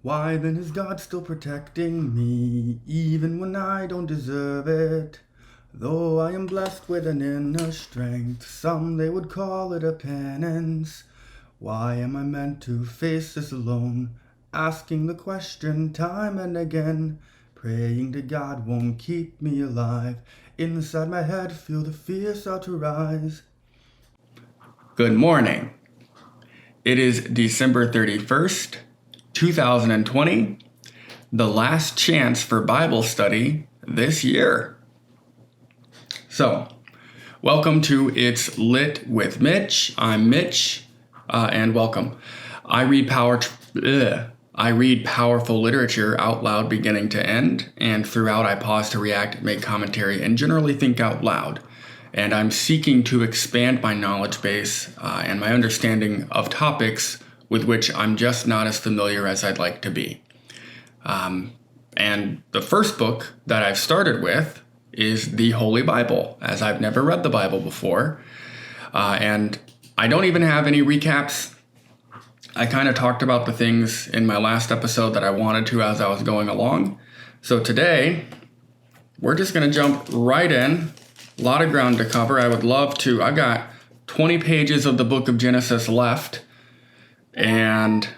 Why then is God still protecting me, even when I don't deserve it? Though I am blessed with an inner strength, some they would call it a penance. Why am I meant to face this alone? Asking the question time and again, praying to God won't keep me alive. Inside my head, feel the fear start to rise. Good morning. It is December 31st, 2020, the last chance for Bible study this year. So, welcome to It's Lit with Mitch. I'm Mitch, and welcome. I read powerful literature out loud beginning to end, and throughout I pause to react, make commentary, and generally think out loud. And I'm seeking to expand my knowledge base and my understanding of topics with which I'm just not as familiar as I'd like to be. And the first book that I've started with is the Holy Bible, as I've never read the Bible before. And I don't even have any recaps. I kind of talked about the things in my last episode that I wanted to as I was going along. So today, we're just going to jump right in. A lot of ground to cover. I would love to. I've got 20 pages of the book of Genesis left. And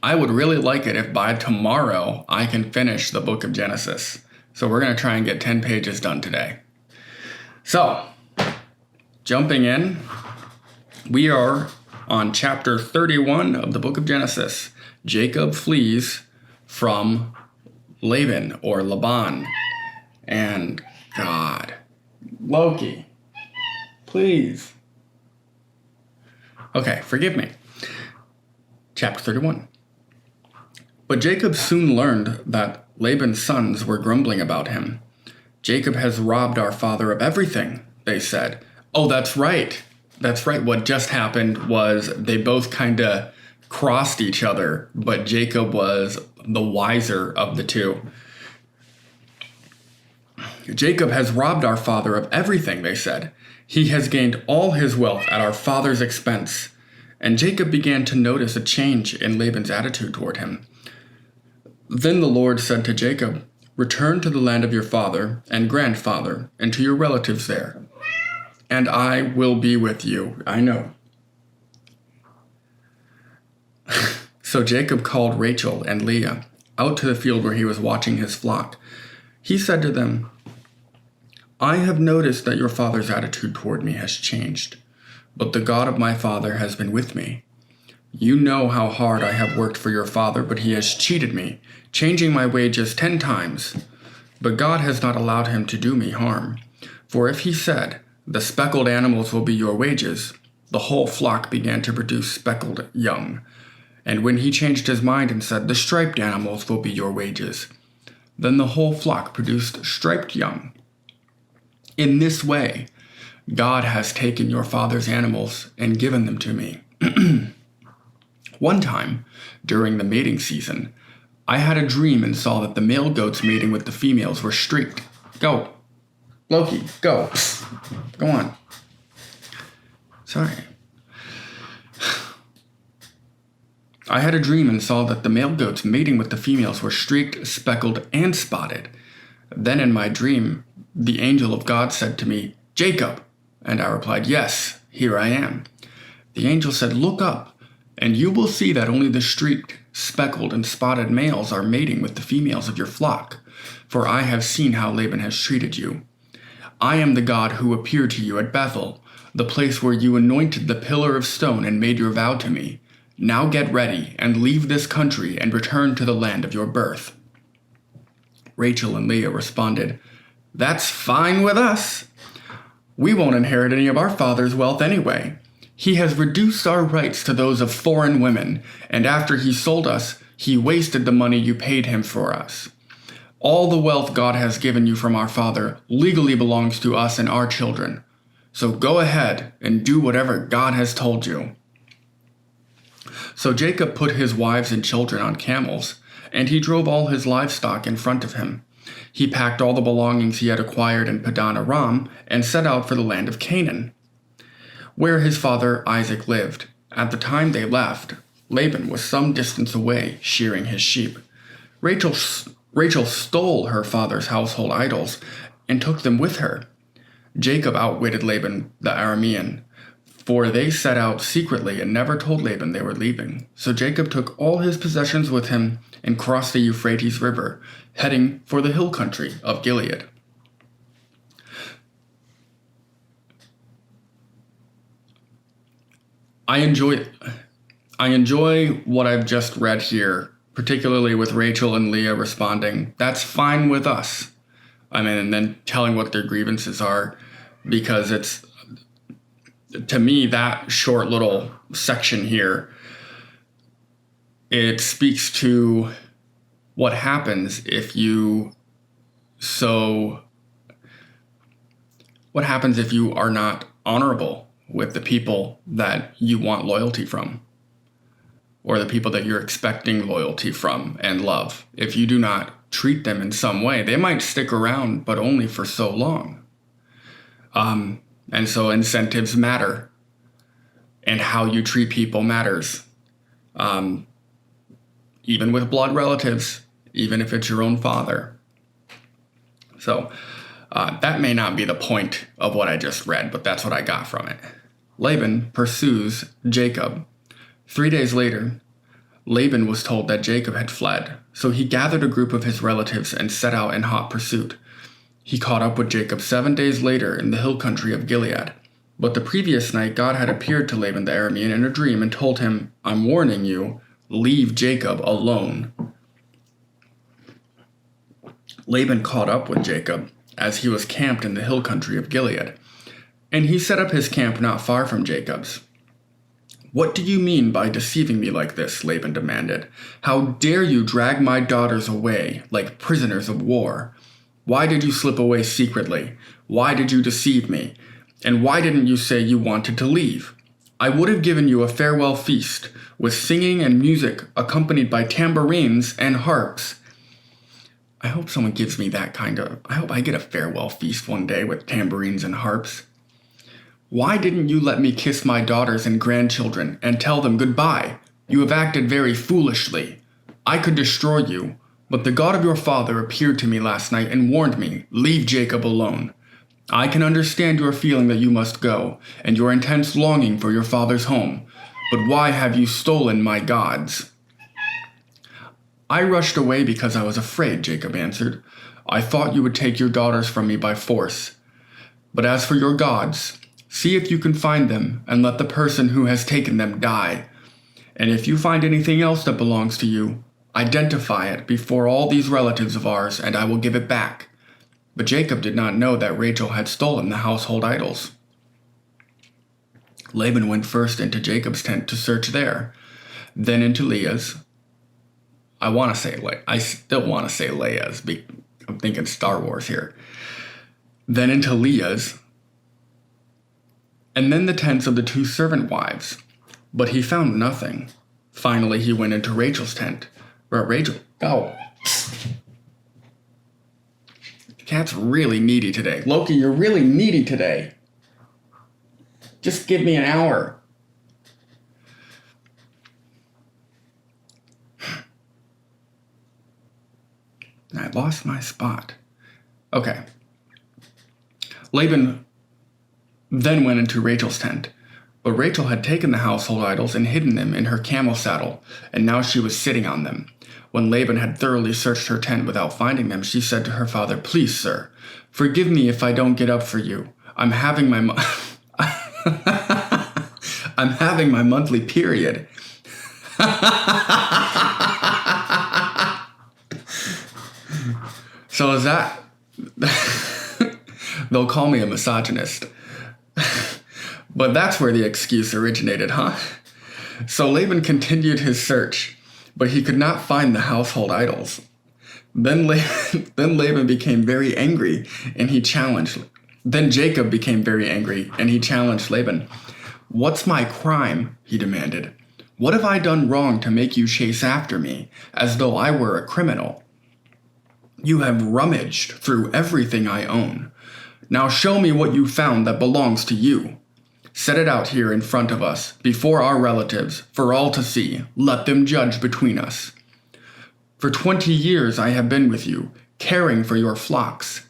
I would really like it if by tomorrow I can finish the book of Genesis. So we're going to try and get 10 pages done today. So, jumping in, we are on chapter 31 of the book of Genesis. Jacob flees from Laban or Laban. And God, Loki, please. Okay, forgive me. Chapter 31. But Jacob soon learned that Laban's sons were grumbling about him. Jacob has robbed our father of everything, they said. Oh, that's right. That's right. What just happened was they both kind of crossed each other, but Jacob was the wiser of the two. Jacob has robbed our father of everything, they said. He has gained all his wealth at our father's expense. And Jacob began to notice a change in Laban's attitude toward him. Then the Lord said to Jacob, "Return to the land of your father and grandfather and to your relatives there, and I will be with you." I know. So Jacob called Rachel and Leah out to the field where he was watching his flock. He said to them, "I have noticed that your father's attitude toward me has changed, but the God of my father has been with me. You know how hard I have worked for your father, but he has cheated me, changing my wages 10 times. But God has not allowed him to do me harm. For if he said, 'The speckled animals will be your wages,' the whole flock began to produce speckled young. And when he changed his mind and said, 'The striped animals will be your wages,' then the whole flock produced striped young. In this way, God has taken your father's animals and given them to me." One time, during the mating season, I had a dream and saw that the male goats mating with the females were streaked. Go. Loki, go. Go on. Sorry. I had a dream and saw that the male goats mating with the females were streaked, speckled, and spotted. Then in my dream, the angel of God said to me, "Jacob." And I replied, "Yes, here I am." The angel said, "Look up, and you will see that only the streaked, speckled, and spotted males are mating with the females of your flock, for I have seen how Laban has treated you. I am the God who appeared to you at Bethel, the place where you anointed the pillar of stone and made your vow to me. Now get ready and leave this country and return to the land of your birth." Rachel and Leah responded, "That's fine with us. We won't inherit any of our father's wealth anyway. He has reduced our rights to those of foreign women, and after he sold us, he wasted the money you paid him for us. All the wealth God has given you from our father legally belongs to us and our children. So go ahead and do whatever God has told you." So Jacob put his wives and children on camels, and he drove all his livestock in front of him. He packed all the belongings he had acquired in Padan Aram and set out for the land of Canaan, where his father Isaac lived. At the time they left, Laban was some distance away, shearing his sheep. Rachel stole her father's household idols and took them with her. Jacob outwitted Laban the Aramean, for they set out secretly and never told Laban they were leaving. So Jacob took all his possessions with him and crossed the Euphrates River, heading for the hill country of Gilead. I enjoy what I've just read here, particularly with Rachel and Leah responding, "That's fine with us." And then telling what their grievances are, because it's, to me, that short little section here, it speaks to what happens if you are not honorable with the people that you want loyalty from, or the people that you're expecting loyalty from and love. If you do not treat them in some way, they might stick around, but only for so long. And so incentives matter, and how you treat people matters. Even with blood relatives, even if it's your own father. So that may not be the point of what I just read, but that's what I got from it. Laban pursues Jacob. 3 days later, Laban was told that Jacob had fled, so he gathered a group of his relatives and set out in hot pursuit. He caught up with Jacob 7 days later in the hill country of Gilead. But the previous night, God had appeared to Laban the Aramean in a dream and told him, "I'm warning you, leave Jacob alone." Laban caught up with Jacob as he was camped in the hill country of Gilead, and he set up his camp not far from Jacob's. "What do you mean by deceiving me like this?" Laban demanded. "How dare you drag my daughters away like prisoners of war? Why did you slip away secretly? Why did you deceive me? And why didn't you say you wanted to leave? I would have given you a farewell feast with singing and music accompanied by tambourines and harps." I hope someone gives me I hope I get a farewell feast one day with tambourines and harps. "Why didn't you let me kiss my daughters and grandchildren and tell them goodbye? You have acted very foolishly. I could destroy you, but the God of your father appeared to me last night and warned me, 'Leave Jacob alone.' I can understand your feeling that you must go, and your intense longing for your father's home, but why have you stolen my gods?" "I rushed away because I was afraid," Jacob answered. "I thought you would take your daughters from me by force. But as for your gods, see if you can find them, and let the person who has taken them die. And if you find anything else that belongs to you, identify it before all these relatives of ours, and I will give it back." But Jacob did not know that Rachel had stolen the household idols. Laban went first into Jacob's tent to search there, then into Leah's. I still want to say Leah's. I'm thinking Star Wars here. Then into Leah's, and then the tents of the 2 servant wives. But he found nothing. Finally, he went into Rachel's tent. The cat's really needy today. Loki, you're really needy today. Just give me an hour. I lost my spot. Okay. Laban then went into Rachel's tent, but Rachel had taken the household idols and hidden them in her camel saddle, and now she was sitting on them. When Laban had thoroughly searched her tent without finding them, she said to her father, "Please, sir, forgive me if I don't get up for you. I'm having my I'm having my monthly period." So is that... They'll call me a misogynist. But that's where the excuse originated, huh? So Laban continued his search, but he could not find the household idols. Then Laban became very angry, and he challenged... Then Jacob became very angry, and he challenged Laban. "What's my crime?" he demanded. "What have I done wrong to make you chase after me, as though I were a criminal? You have rummaged through everything I own. Now show me what you found that belongs to you." Set it out here in front of us, before our relatives, for all to see. Let them judge between us. For 20 years I have been with you, caring for your flocks.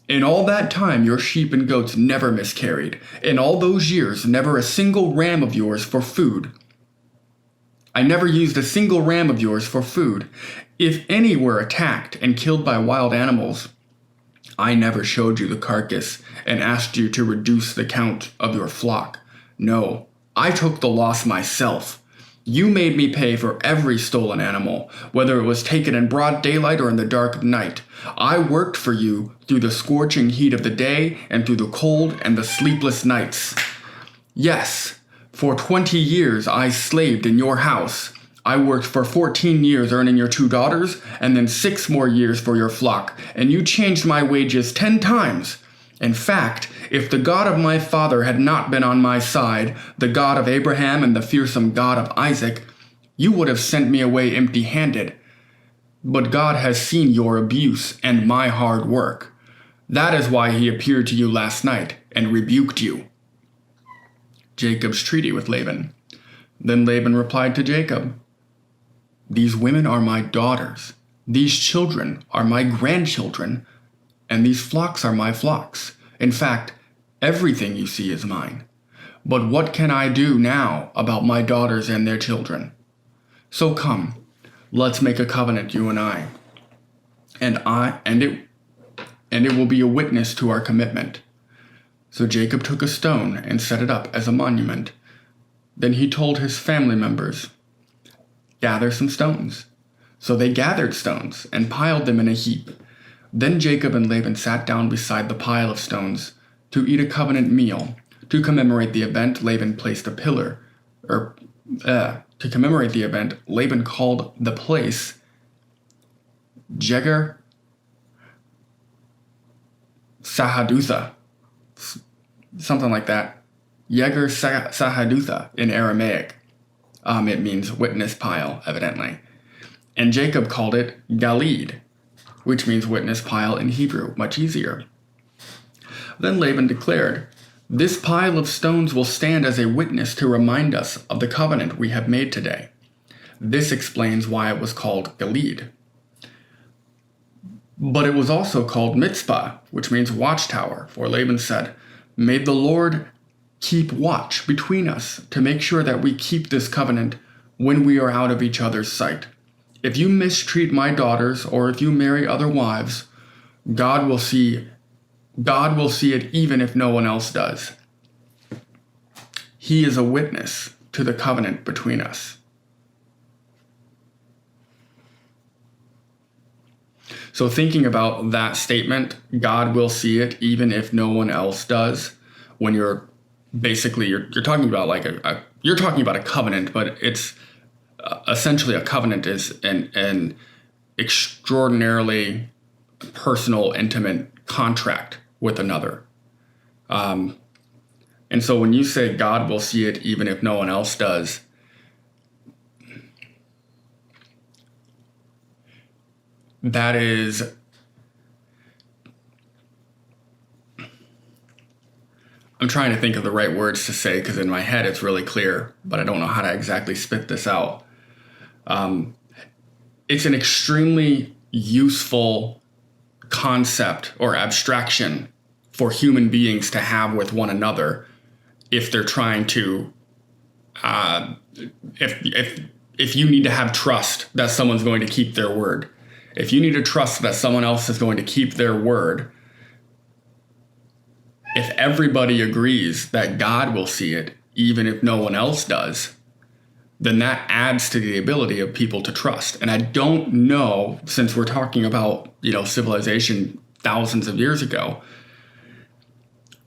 In all that time your sheep and goats never miscarried. In all those years never a single ram of yours for food. I never used a single ram of yours for food. If any were attacked and killed by wild animals, I never showed you the carcass and asked you to reduce the count of your flock. No, I took the loss myself. You made me pay for every stolen animal, whether it was taken in broad daylight or in the dark of night. I worked for you through the scorching heat of the day and through the cold and the sleepless nights. Yes, for 20 years I slaved in your house. I worked for 14 years earning your 2 daughters, and then 6 more years for your flock, and you changed my wages 10 times. In fact, if the God of my father had not been on my side, the God of Abraham and the fearsome God of Isaac, you would have sent me away empty-handed. But God has seen your abuse and my hard work. That is why he appeared to you last night and rebuked you. Jacob's treaty with Laban. Then Laban replied to Jacob, These women are my daughters, these children are my grandchildren, and these flocks are my flocks. In fact, everything you see is mine. But what can I do now about my daughters and their children? So come, let's make a covenant, you and I. And it will be a witness to our commitment. So Jacob took a stone and set it up as a monument. Then he told his family members, Gather some stones. So they gathered stones and piled them in a heap. Then Jacob and Laban sat down beside the pile of stones to eat a covenant meal. To commemorate the event, Laban placed a pillar, to commemorate the event, Laban called the place Jegar Sahadutha, something like that. Jegar Sahadutha in Aramaic. It means witness pile, evidently. And Jacob called it Galid, which means witness pile in Hebrew, much easier. Then Laban declared, This pile of stones will stand as a witness to remind us of the covenant we have made today. This explains why it was called Galid. But it was also called Mitzpah, which means watchtower, for Laban said, May the Lord keep watch between us to make sure that we keep this covenant when we are out of each other's sight. If you mistreat my daughters, or if you marry other wives, God will see it even if no one else does. He is a witness to the covenant between us. So thinking about that statement, God will see it even if no one else does, when you're talking about you're talking about a covenant, but it's essentially a covenant is an extraordinarily personal, intimate contract with another. And so when you say God will see it even if no one else does, that is, I'm trying to think of the right words to say because in my head it's really clear, but I don't know how to exactly spit this out. It's an extremely useful concept or abstraction for human beings to have with one another if they're trying to, if you need to have trust that someone's going to keep their word. If you need to trust that someone else is going to keep their word, if everybody agrees that God will see it, even if no one else does, then that adds to the ability of people to trust. And I don't know, since we're talking about, civilization thousands of years ago,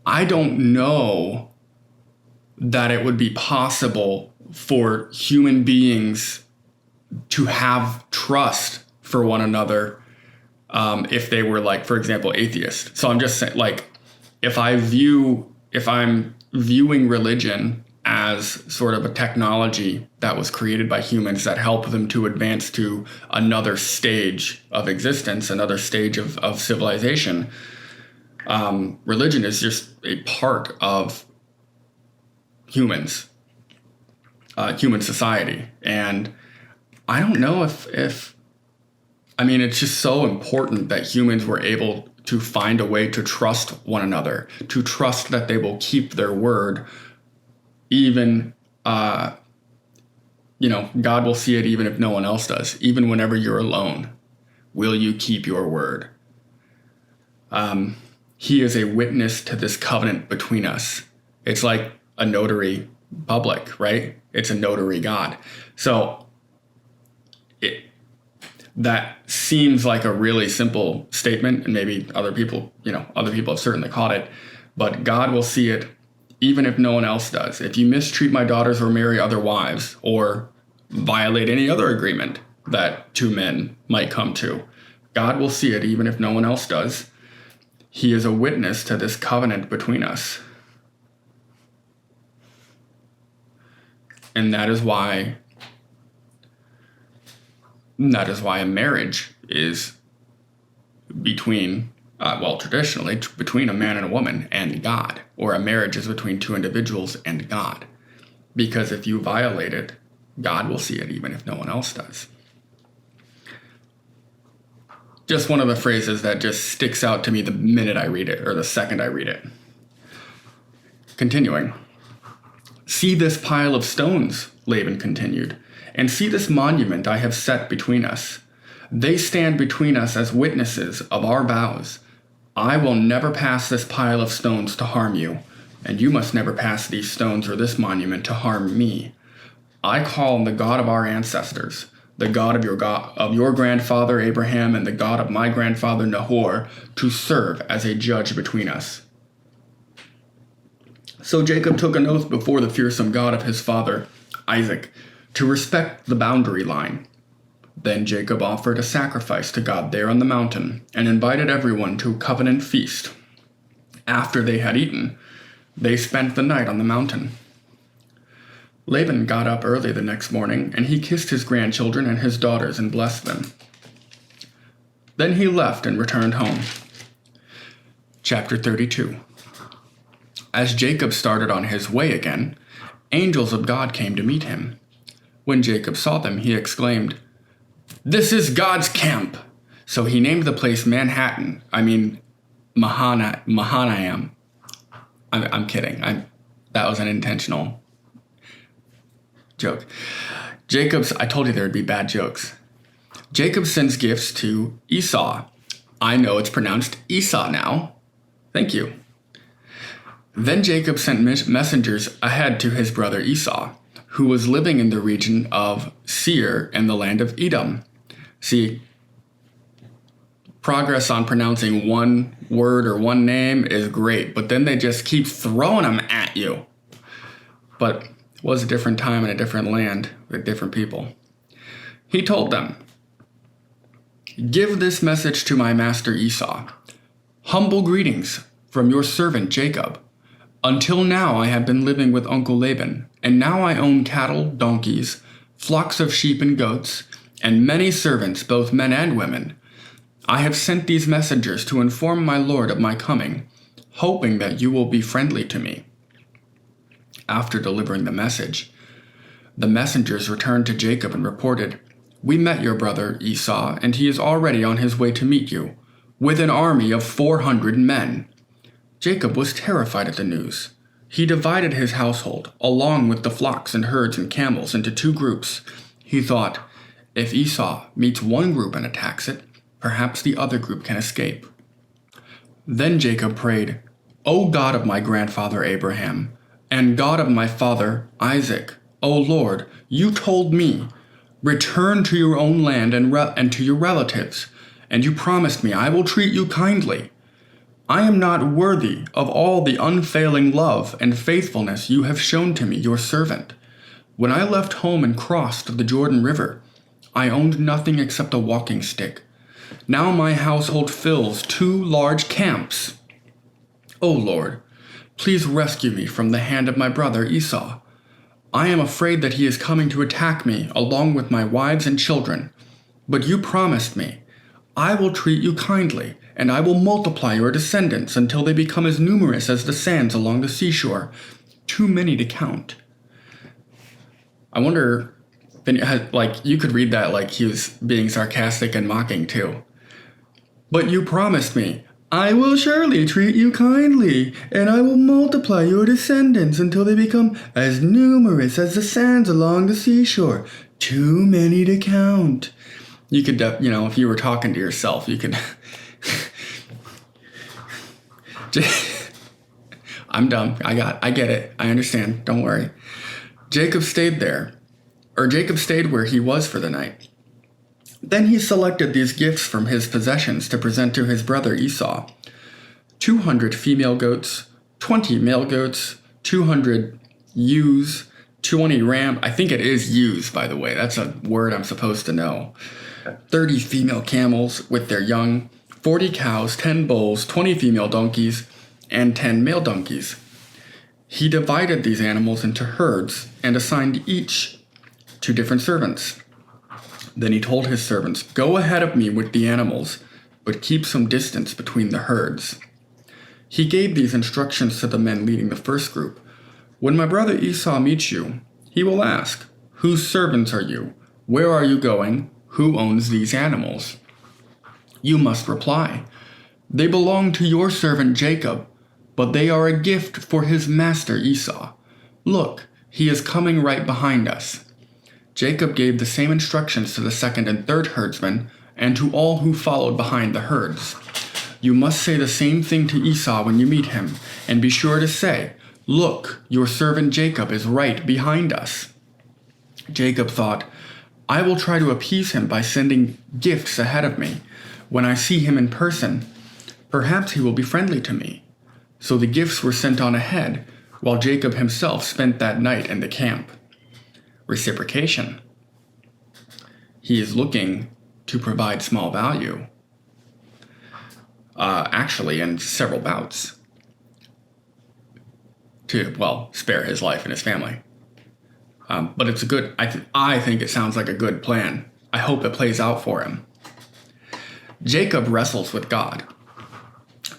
I don't know that it would be possible for human beings to have trust for one another if they were, like, for example, atheist. So I'm just saying, like, if I'm viewing religion as sort of a technology that was created by humans that help them to advance to another stage of existence, another stage of civilization, religion is just a part of humans, human society. And I don't know if I mean, it's just so important that humans were able to find a way to trust one another, to trust that they will keep their word, even, God will see it even if no one else does, even whenever you're alone. Will you keep your word? He is a witness to this covenant between us. It's like a notary public, right? It's a notary God. So that seems like a really simple statement, and maybe other people have certainly caught it, but God will see it even if no one else does. If you mistreat my daughters or marry other wives or violate any other agreement that two men might come to, God will see it even if no one else does. He is a witness to this covenant between us. And that is why a marriage is between, traditionally, between a man and a woman and God, or a marriage is between two individuals and God. Because if you violate it, God will see it even if no one else does. Just one of the phrases that just sticks out to me the minute I read it, or the second I read it. Continuing. See this pile of stones, Laban continued, and see this monument I have set between us. They stand between us as witnesses of our vows. I will never pass this pile of stones to harm you, and you must never pass these stones or this monument to harm me. I call on the God of our ancestors, the God of your grandfather Abraham, and the God of my grandfather Nahor, to serve as a judge between us. So Jacob took an oath before the fearsome God of his father Isaac to respect the boundary line. Then Jacob offered a sacrifice to God there on the mountain and invited everyone to a covenant feast. After they had eaten, they spent the night on the mountain. Laban got up early the next morning, and he kissed his grandchildren and his daughters and blessed them. Then he left and returned home. Chapter 32. As Jacob started on his way again, angels of God came to meet him. When Jacob saw them, he exclaimed, "This is God's camp!" So he named the place Mahanaim. I'm kidding. That was an intentional joke. I told you there would be bad jokes. Jacob sends gifts to Esau. I know it's pronounced Esau now. Thank you. Then Jacob sent messengers ahead to his brother Esau, who was living in the region of Seir and the land of Edom. See, progress on pronouncing one word or one name is great, but then they just keep throwing them at you. But it was a different time and a different land with different people. He told them, "Give this message to my master Esau. Humble greetings from your servant Jacob. Until now I have been living with Uncle Laban, and now I own cattle, donkeys, flocks of sheep and goats, and many servants, both men and women. I have sent these messengers to inform my lord of my coming, hoping that you will be friendly to me." After delivering the message, the messengers returned to Jacob and reported, "We met your brother Esau, and he is already on his way to meet you, with an army of 400 men. Jacob was terrified at the news. He divided his household, along with the flocks and herds and camels, into two groups. He thought, if Esau meets one group and attacks it, perhaps the other group can escape. Then Jacob prayed, "O God of my grandfather Abraham, and God of my father Isaac, O Lord, you told me, 'Return to your own land and to your relatives,' and you promised me, 'I will treat you kindly.' I am not worthy of all the unfailing love and faithfulness you have shown to me, your servant. When I left home and crossed the Jordan River, I owned nothing except a walking stick. Now my household fills 2 large camps. O Lord, please rescue me from the hand of my brother Esau. I am afraid that he is coming to attack me along with my wives and children. But you promised me, 'I will treat you kindly, and I will multiply your descendants until they become as numerous as the sands along the seashore. too many to count. I wonder, like, you could read that like he was being sarcastic and mocking too. But you promised me, I will surely treat you kindly, and I will multiply your descendants until they become as numerous as the sands along the seashore. Too many to count. You could, if you were talking to yourself, you could... I'm done. I get it. I understand. Don't worry. Jacob stayed where he was for the night. Then he selected these gifts from his possessions to present to his brother Esau. 200 female goats, 20 male goats, 200 ewes, 20 ram. I think it is ewes, by the way. That's a word I'm supposed to know. 30 female camels with their young, 40 cows, 10 bulls, 20 female donkeys, and 10 male donkeys. He divided these animals into herds and assigned each to different servants. Then he told his servants, "Go ahead of me with the animals, but keep some distance between the herds." He gave these instructions to the men leading the first group. "When my brother Esau meets you, he will ask, 'Whose servants are you? Where are you going? Who owns these animals?' You must reply, 'They belong to your servant Jacob, but they are a gift for his master Esau. Look, he is coming right behind us.'" Jacob gave the same instructions to the second and third herdsmen and to all who followed behind the herds. "You must say the same thing to Esau when you meet him, and be sure to say, 'Look, your servant Jacob is right behind us.'" Jacob thought, "I will try to appease him by sending gifts ahead of me. When I see him in person, perhaps he will be friendly to me." So the gifts were sent on ahead, while Jacob himself spent that night in the camp. Reciprocation. He is looking to provide small value. Actually, in several bouts. To, spare his life and his family. But it's a good, I think it sounds like a good plan. I hope it plays out for him. Jacob wrestles with God.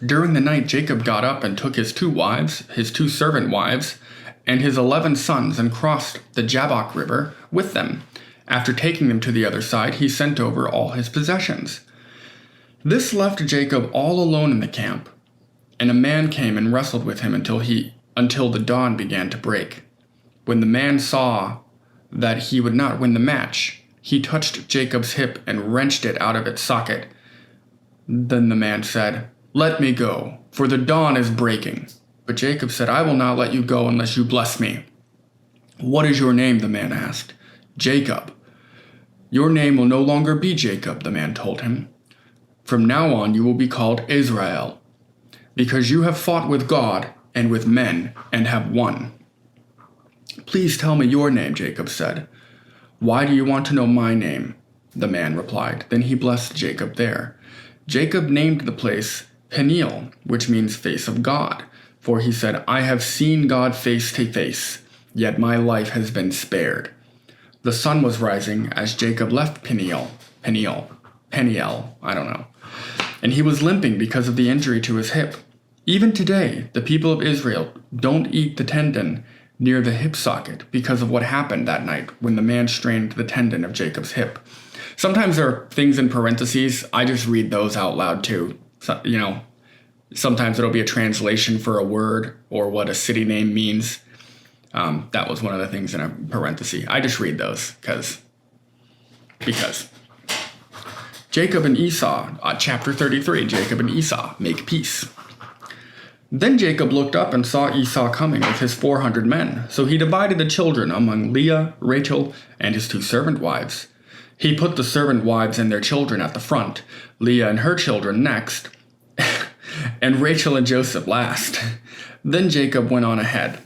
During the night, Jacob got up and took his 2 wives, his 2 servant wives, and his 11 sons and crossed the Jabbok River with them. After taking them to the other side, he sent over all his possessions. This left Jacob all alone in the camp, and a man came and wrestled with him until the dawn began to break. When the man saw that he would not win the match, he touched Jacob's hip and wrenched it out of its socket. Then the man said, "Let me go, for the dawn is breaking." But Jacob said, "I will not let you go unless you bless me." "What is your name?" the man asked. "Jacob." "Your name will no longer be Jacob," the man told him. "From now on you will be called Israel, because you have fought with God and with men and have won." "Please tell me your name," Jacob said. "Why do you want to know my name?" the man replied. Then he blessed Jacob there. Jacob named the place Peniel, which means face of God. For he said, "I have seen God face to face, yet my life has been spared." The sun was rising as Jacob left Peniel, I don't know. And he was limping because of the injury to his hip. Even today, the people of Israel don't eat the tendon near the hip socket because of what happened that night when the man strained the tendon of Jacob's hip. Sometimes there are things in parentheses. I just read those out loud too. So, sometimes it'll be a translation for a word or what a city name means. That was one of the things in a parenthesis. I just read those because. Jacob and Esau, chapter 33, Jacob and Esau make peace. Then Jacob looked up and saw Esau coming with his 400 men. So he divided the children among Leah, Rachel, and his 2 servant wives. He put the servant wives and their children at the front, Leah and her children next, and Rachel and Joseph last. Then Jacob went on ahead.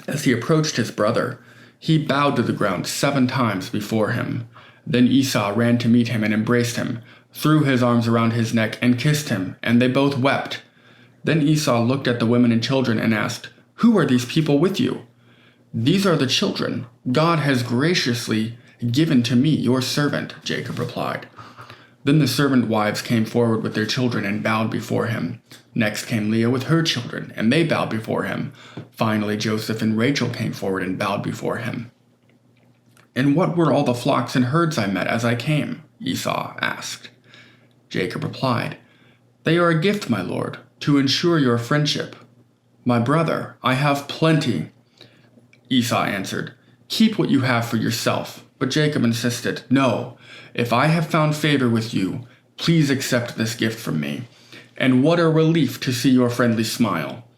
As he approached his brother, he bowed to the ground 7 times before him. Then Esau ran to meet him and embraced him, threw his arms around his neck and kissed him, and they both wept. Then Esau looked at the women and children and asked, "Who are these people with you?" "These are the children God has graciously given to me, your servant," Jacob replied. Then the servant wives came forward with their children and bowed before him. Next came Leah with her children, and they bowed before him. Finally, Joseph and Rachel came forward and bowed before him. "And what were all the flocks and herds I met as I came?" Esau asked. Jacob replied, "They are a gift, my lord, to ensure your friendship." "My brother, I have plenty." Esau answered, "Keep what you have for yourself." But Jacob insisted, "No, if I have found favor with you, please accept this gift from me. And what a relief to see your friendly smile.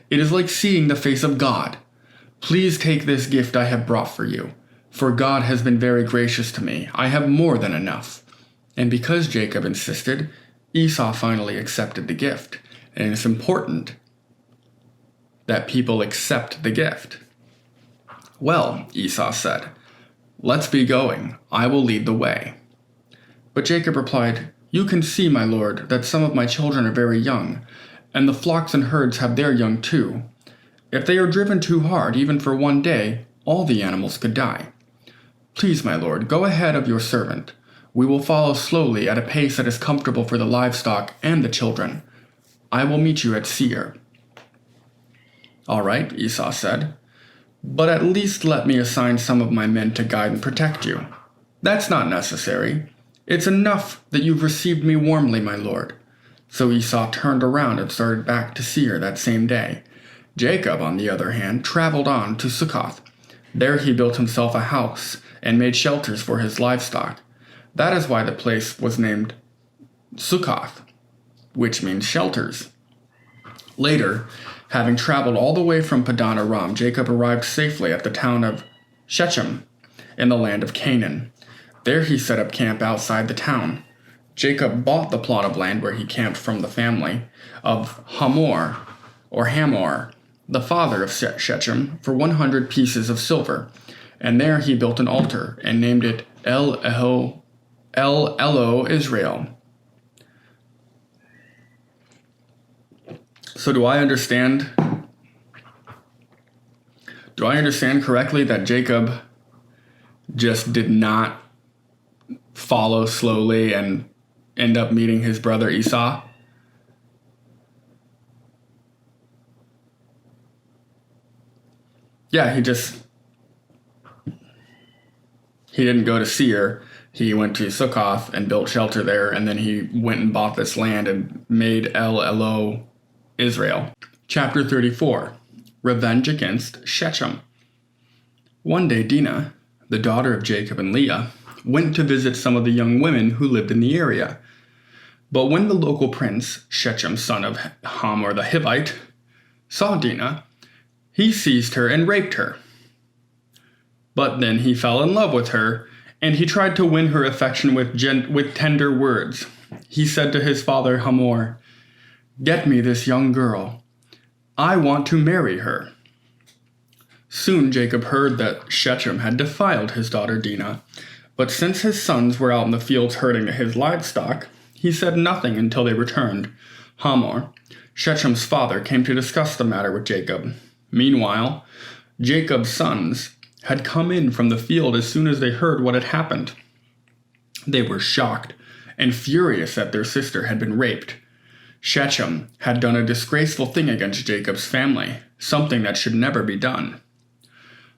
It is like seeing the face of God. Please take this gift I have brought for you, for God has been very gracious to me. I have more than enough." And because Jacob insisted, Esau finally accepted the gift. And it's important that people accept the gift. "Well," Esau said, "let's be going. I will lead the way." But Jacob replied, "You can see, my lord, that some of my children are very young, and the flocks and herds have their young too. If they are driven too hard, even for one day, all the animals could die. Please, my lord, go ahead of your servant. We will follow slowly at a pace that is comfortable for the livestock and the children. I will meet you at Seir." "All right," Esau said, "but at least let me assign some of my men to guide and protect you." "That's not necessary. It's enough that you've received me warmly, my lord." So Esau turned around and started back to Seir that same day. Jacob, on the other hand, traveled on to Succoth. There he built himself a house and made shelters for his livestock. That is why the place was named Succoth, which means shelters. Later, having traveled all the way from Padan Aram, Jacob arrived safely at the town of Shechem in the land of Canaan. There he set up camp outside the town. Jacob bought the plot of land where he camped from the family of Hamor, the father of Shechem, for 100 pieces of silver. And there he built an altar and named it El Elo Israel. So do I understand correctly that Jacob just did not follow slowly and end up meeting his brother Esau? Yeah, he didn't go to Seir. He went to Succoth and built shelter there, and then he went and bought this land and made El Elo Israel. Chapter 34. Revenge against Shechem. One day Dinah, the daughter of Jacob and Leah, went to visit some of the young women who lived in the area. But when the local prince, Shechem, son of Hamor the Hivite, saw Dinah, he seized her and raped her. But then he fell in love with her, and he tried to win her affection with tender words. He said to his father Hamor, "Get me this young girl. I want to marry her." Soon Jacob heard that Shechem had defiled his daughter Dinah, but since his sons were out in the fields herding his livestock, he said nothing until they returned. Hamor, Shechem's father, came to discuss the matter with Jacob. Meanwhile, Jacob's sons had come in from the field as soon as they heard what had happened. They were shocked and furious that their sister had been raped. Shechem had done a disgraceful thing against Jacob's family, something that should never be done.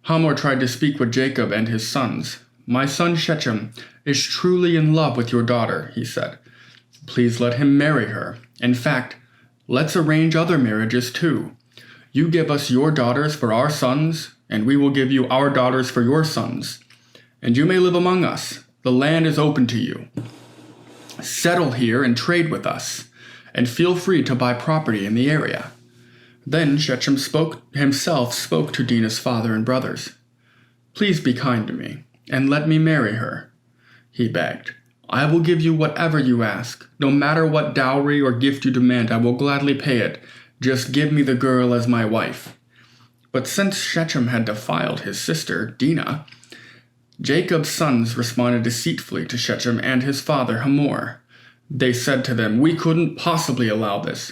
Hamor tried to speak with Jacob and his sons. "My son Shechem is truly in love with your daughter," he said. "Please let him marry her. In fact, let's arrange other marriages too. You give us your daughters for our sons, and we will give you our daughters for your sons. And you may live among us. The land is open to you. Settle here and trade with us, and feel free to buy property in the area." Then Shechem himself spoke to Dinah's father and brothers. "Please be kind to me, and let me marry her," he begged. "I will give you whatever you ask. No matter what dowry or gift you demand, I will gladly pay it. Just give me the girl as my wife." But since Shechem had defiled his sister, Dinah, Jacob's sons responded deceitfully to Shechem and his father Hamor. They said to them, "We couldn't possibly allow this,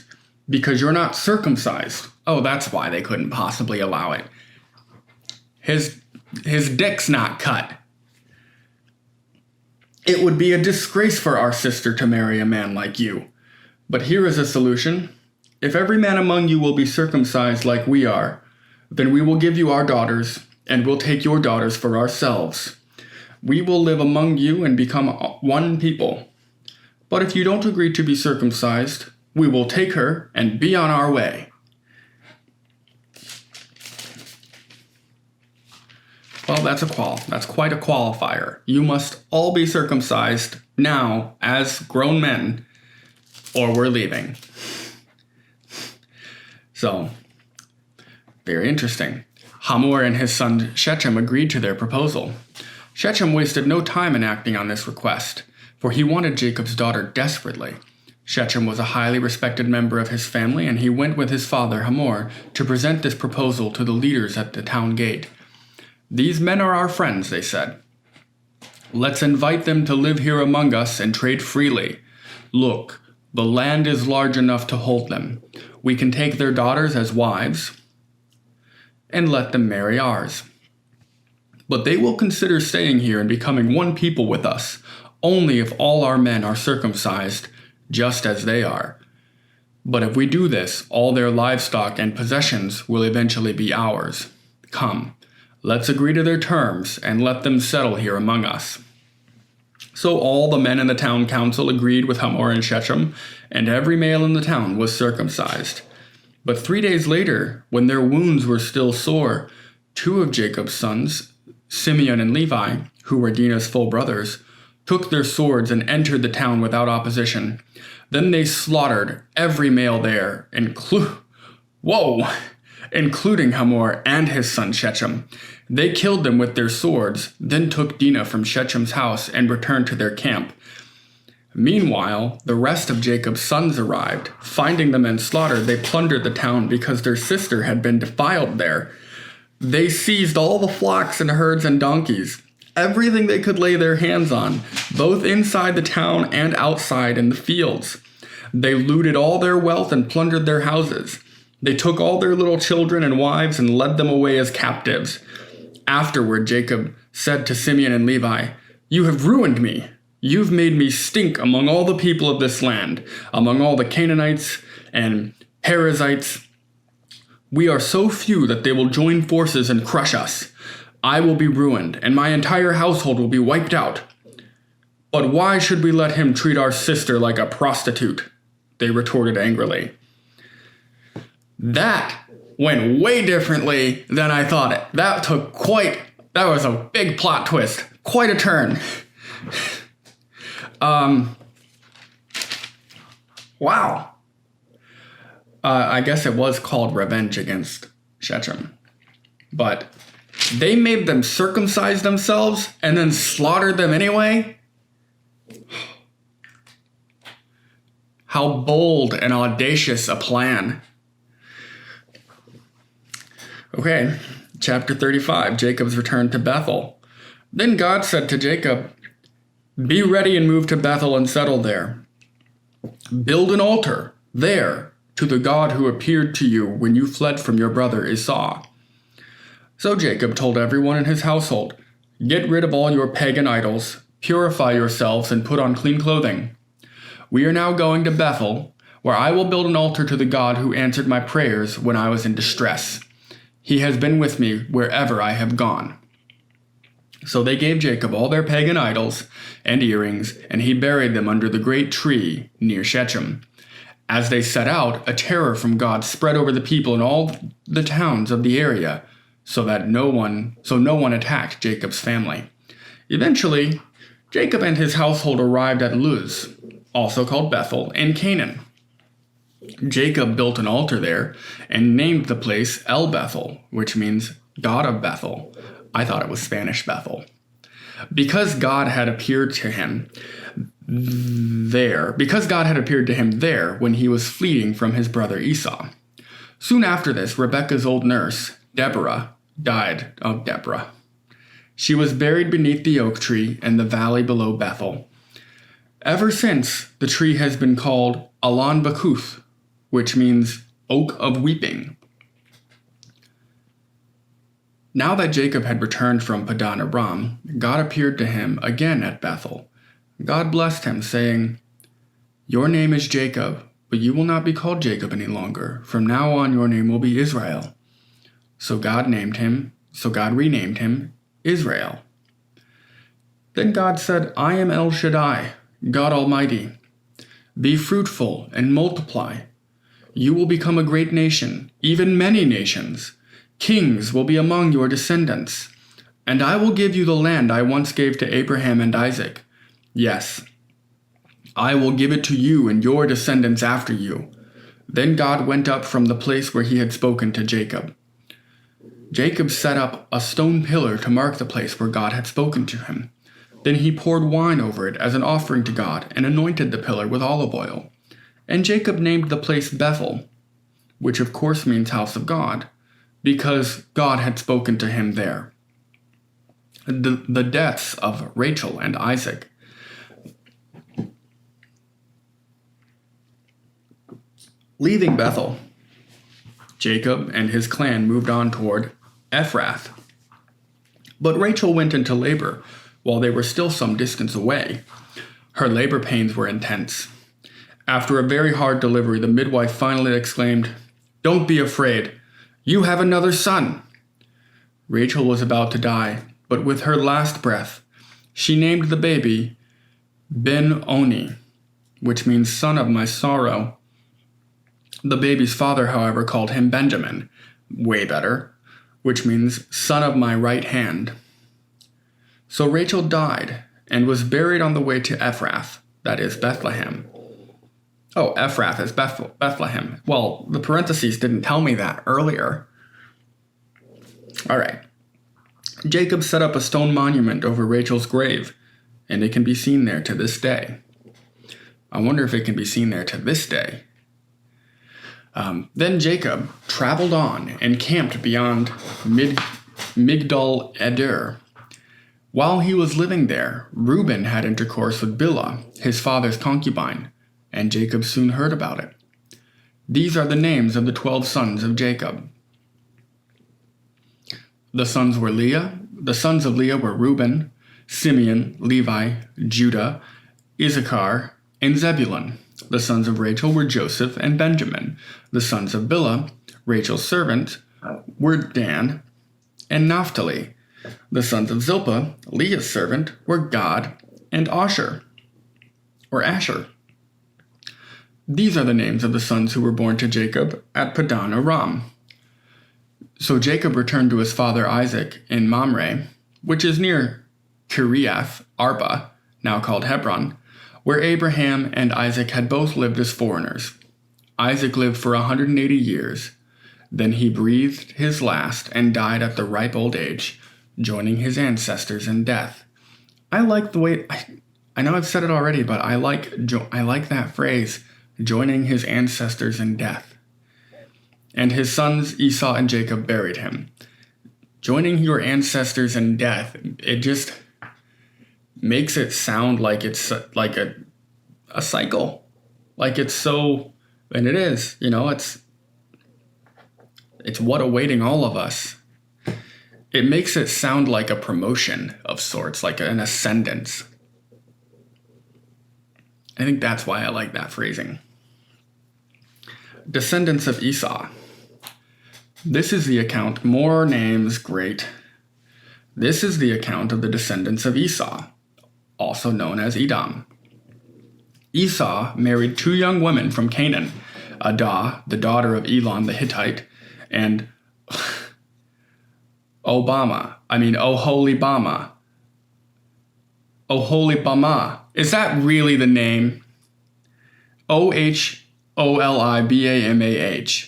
because you're not circumcised." Oh, that's why they couldn't possibly allow it. His dick's not cut. It would be a disgrace for our sister to marry a man like you. But here is a solution. If every man among you will be circumcised like we are, then we will give you our daughters, and we'll take your daughters for ourselves. We will live among you and become one people. But if you don't agree to be circumcised, we will take her and be on our way. Well, that's quite a qualifier. You must all be circumcised now as grown men, or we're leaving. So, very interesting. Hamor and his son Shechem agreed to their proposal. Shechem wasted no time in acting on this request, for he wanted Jacob's daughter desperately. Shechem was a highly respected member of his family, and he went with his father Hamor to present this proposal to the leaders at the town gate. These men are our friends, they said. Let's invite them to live here among us and trade freely. Look, the land is large enough to hold them. We can take their daughters as wives and let them marry ours. But they will consider staying here and becoming one people with us, only if all our men are circumcised, just as they are. But if we do this, all their livestock and possessions will eventually be ours. Come, let's agree to their terms and let them settle here among us. So all the men in the town council agreed with Hamor and Shechem, and every male in the town was circumcised. But 3 days later, when their wounds were still sore, 2 of Jacob's sons, Simeon and Levi, who were Dinah's full brothers, took their swords and entered the town without opposition. Then they slaughtered every male there, including Hamor and his son Shechem. They killed them with their swords, then took Dinah from Shechem's house and returned to their camp. Meanwhile, the rest of Jacob's sons arrived. Finding the men slaughtered, they plundered the town because their sister had been defiled there. They seized all the flocks and herds and donkeys, everything they could lay their hands on, both inside the town and outside in the fields. They looted all their wealth and plundered their houses. They took all their little children and wives and led them away as captives. Afterward, Jacob said to Simeon and Levi, "You have ruined me. You've made me stink among all the people of this land, among all the Canaanites and Perizzites. We are so few that they will join forces and crush us. I will be ruined, and my entire household will be wiped out. But why should we let him treat our sister like a prostitute?" They retorted angrily. That went way differently than I thought it. That was a big plot twist. Quite a turn. Wow. I guess it was called revenge against Shechem. But they made them circumcise themselves and then slaughtered them anyway? How bold and audacious a plan. Okay, chapter 35, Jacob's return to Bethel. Then God said to Jacob, "Be ready and move to Bethel and settle there. Build an altar there to the God who appeared to you when you fled from your brother Esau." So Jacob told everyone in his household, "Get rid of all your pagan idols, purify yourselves, and put on clean clothing. We are now going to Bethel, where I will build an altar to the God who answered my prayers when I was in distress. He has been with me wherever I have gone." So they gave Jacob all their pagan idols and earrings, and he buried them under the great tree near Shechem. As they set out, a terror from God spread over the people in all the towns of the area, so no one attacked Jacob's family. Eventually, Jacob and his household arrived at Luz, also called Bethel, in Canaan. Jacob built an altar there and named the place El Bethel, which means God of Bethel. I thought it was Spanish Bethel. Because God had appeared to him there when he was fleeing from his brother Esau. Soon after this, Rebekah's old nurse, Deborah, died of Deborah. She was buried beneath the oak tree in the valley below Bethel. Ever since, the tree has been called Alon Bakuth, which means oak of weeping. Now that Jacob had returned from Padan Aram, God appeared to him again at Bethel. God blessed him, saying, "Your name is Jacob, but you will not be called Jacob any longer. From now on your name will be Israel." So God renamed him Israel. Then God said, "I am El Shaddai, God Almighty. Be fruitful and multiply. You will become a great nation, even many nations. Kings will be among your descendants. And I will give you the land I once gave to Abraham and Isaac. Yes, I will give it to you and your descendants after you." Then God went up from the place where he had spoken to Jacob. Jacob set up a stone pillar to mark the place where God had spoken to him. Then he poured wine over it as an offering to God and anointed the pillar with olive oil. And Jacob named the place Bethel, which of course means house of God, because God had spoken to him there. The deaths of Rachel and Isaac. Leaving Bethel, Jacob and his clan moved on toward Ephrath. But Rachel went into labor while they were still some distance away. Her labor pains were intense. After a very hard delivery, the midwife finally exclaimed, "Don't be afraid. You have another son." Rachel was about to die, but with her last breath, she named the baby Ben-Oni, which means son of my sorrow. The baby's father, however, called him Benjamin, way better, which means son of my right hand. So Rachel died and was buried on the way to Ephrath, that is Bethlehem. Oh, Ephrath is Bethlehem. Well, the parentheses didn't tell me that earlier. All right. Jacob set up a stone monument over Rachel's grave, and it can be seen there to this day. I wonder if it can be seen there to this day. Then Jacob traveled on and camped beyond Migdal Eder. While he was living there, Reuben had intercourse with Bilhah, his father's concubine, and Jacob soon heard about it. These are the names of the 12 sons of Jacob. The sons of Leah were Reuben, Simeon, Levi, Judah, Issachar, and Zebulun. The sons of Rachel were Joseph and Benjamin. The sons of Bilhah, Rachel's servant, were Dan and Naphtali. The sons of Zilpah, Leah's servant, were Gad and Asher. These are the names of the sons who were born to Jacob at Padan Aram. So Jacob returned to his father Isaac in Mamre, which is near Kiriath Arba, now called Hebron, where Abraham and Isaac had both lived as foreigners. Isaac lived for 180 years. Then he breathed his last and died at the ripe old age, joining his ancestors in death. I like the way, I know I've said it already, but I like that phrase, joining his ancestors in death. And his sons Esau and Jacob buried him. Joining your ancestors in death, it just makes it sound like it's like a cycle. Like it's so, and it is, it's what awaiting all of us. It makes it sound like a promotion of sorts, like an ascendance. I think that's why I like that phrasing. Descendants of Esau. This is the account, more names, great. This is the account of the descendants of Esau, also known as Edom. Esau married 2 young women from Canaan, Adah, the daughter of Elon the Hittite, and Oholibamah. Oholibamah. Is that really the name? Oholibamah,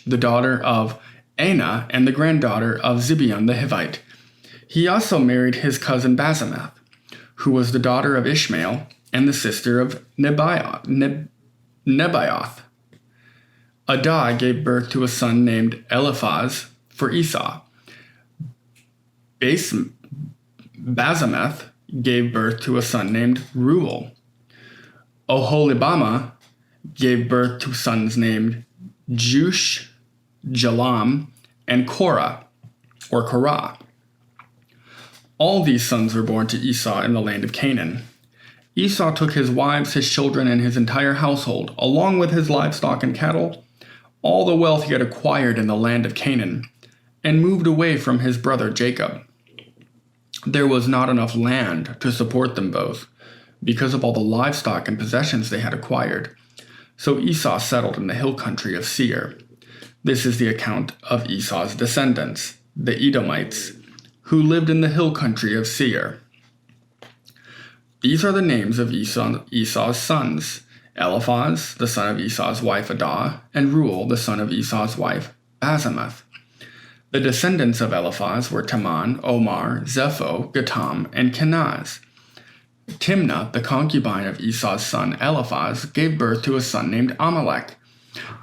the daughter of Anah and the granddaughter of Zibeon the Hivite. He also married his cousin Basemath, who was the daughter of Ishmael and the sister of Nebaioth. Adah gave birth to a son named Eliphaz for Esau. Basemath gave birth to a son named Reuel. Oholibamah gave birth to sons named Jush, Jalam, and Korah. All these sons were born to Esau in the land of Canaan. Esau took his wives, his children, and his entire household, along with his livestock and cattle, all the wealth he had acquired in the land of Canaan, and moved away from his brother Jacob. There was not enough land to support them both, because of all the livestock and possessions they had acquired. So Esau settled in the hill country of Seir. This is the account of Esau's descendants, the Edomites, who lived in the hill country of Seir. These are the names of Esau's sons: Eliphaz, the son of Esau's wife Adah, and Reuel, the son of Esau's wife Basemath. The descendants of Eliphaz were Teman, Omar, Zepho, Gatam, and Kenaz. Timnah, the concubine of Esau's son Eliphaz, gave birth to a son named Amalek.